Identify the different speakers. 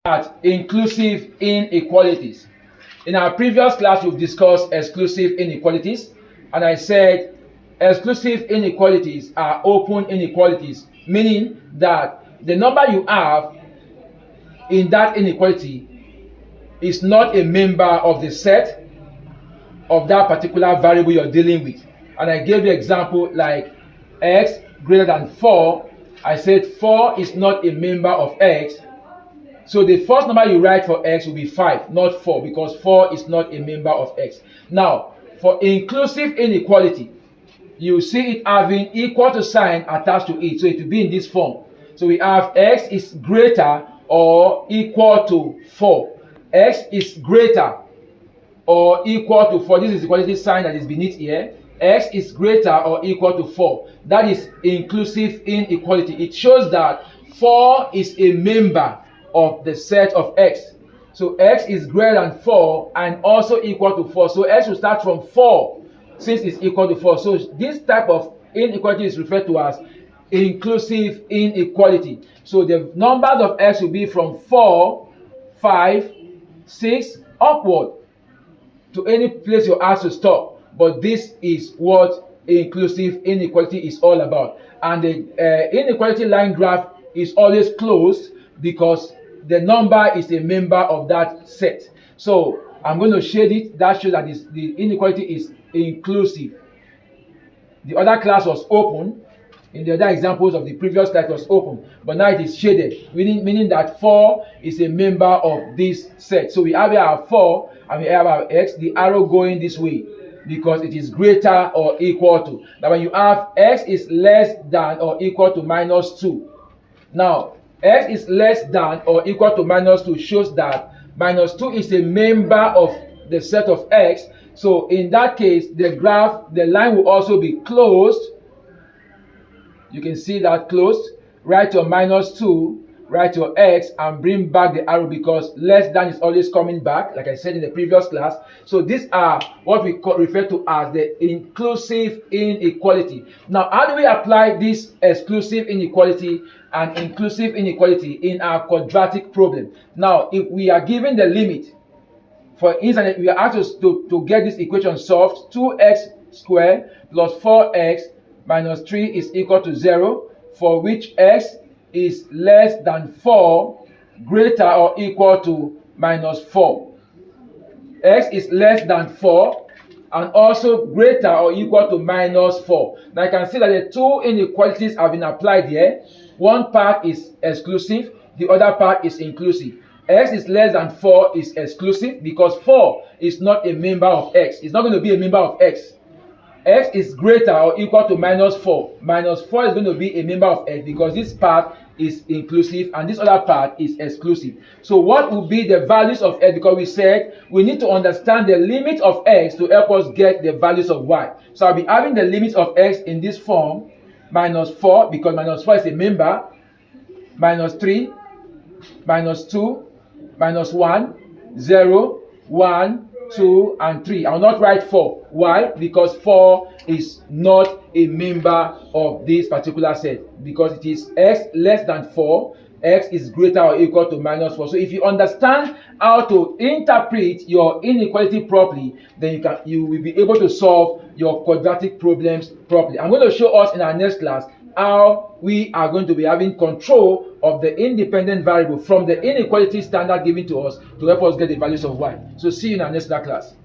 Speaker 1: at inclusive inequalities. In our previous class, we've discussed exclusive inequalities, and I said exclusive inequalities are open inequalities, meaning that the number you have in that inequality is not a member of the set of that particular variable you're dealing with. And I gave the example like x greater than 4. I said 4 is not a member of x. So the first number you write for x will be 5, not 4, because 4 is not a member of x. Now, for inclusive inequality, you see it having equal to sign attached to it. So it will be in this form. So we have x is greater or equal to 4. X is greater or equal to 4. This is the equality sign that is beneath here. X is greater or equal to 4. That is inclusive inequality. It shows that 4 is a member of the set of x. So x is greater than 4 and also equal to 4. So x will start from 4 since it's equal to 4. So this type of inequality is referred to as inclusive inequality. So the numbers of x will be from 4, 5, 6 upward to any place you're asked to stop. But this is what inclusive inequality is all about. And the inequality line graph is always closed because the number is a member of that set. So I'm going to shade it. That shows that the inequality is inclusive. The other class was open. In the other examples of the previous class was open, but now it is shaded, meaning that 4 is a member of this set. So we have here our 4 and we have our x, the arrow going this way because it is greater or equal to. Now when you have x is less than or equal to minus 2. Now x is less than or equal to minus 2 shows that minus 2 is a member of the set of x. So in that case, the line will also be closed. You can see that closed. Write your minus 2, write your x, and bring back the arrow because less than is always coming back, like I said in the previous class. So these are what we refer to as the inclusive inequality. Now, how do we apply this exclusive inequality and inclusive inequality in our quadratic problem? Now, if we are given the limit, for instance, we are asked to get this equation solved, 2x squared plus 4x minus 3 is equal to 0, for which x is less than 4, greater or equal to minus 4. X is less than 4 and also greater or equal to minus 4. Now I can see that the two inequalities have been applied here. One part is exclusive, the other part is inclusive. X is less than 4 is exclusive because 4 is not a member of x. It's not going to be a member of x. X is greater or equal to minus 4. Minus 4 is going to be a member of x because this part is inclusive and this other part is exclusive. So what will be the values of x? Because we said we need to understand the limit of x to help us get the values of y. So I'll be having the limit of x in this form. Minus 4 because minus 4 is a member. Minus 3. Minus 2. Minus 1. 0. 1. 2 and 3. I will not write 4. Why? Because 4 is not a member of this particular set. Because it is x less than 4. X is greater or equal to minus 4. So if you understand how to interpret your inequality properly, then you will be able to solve your quadratic problems properly. I'm going to show us in our next class how we are going to be having control of the independent variable from the inequality standard given to us to help us get the values of y. So see you in our next class.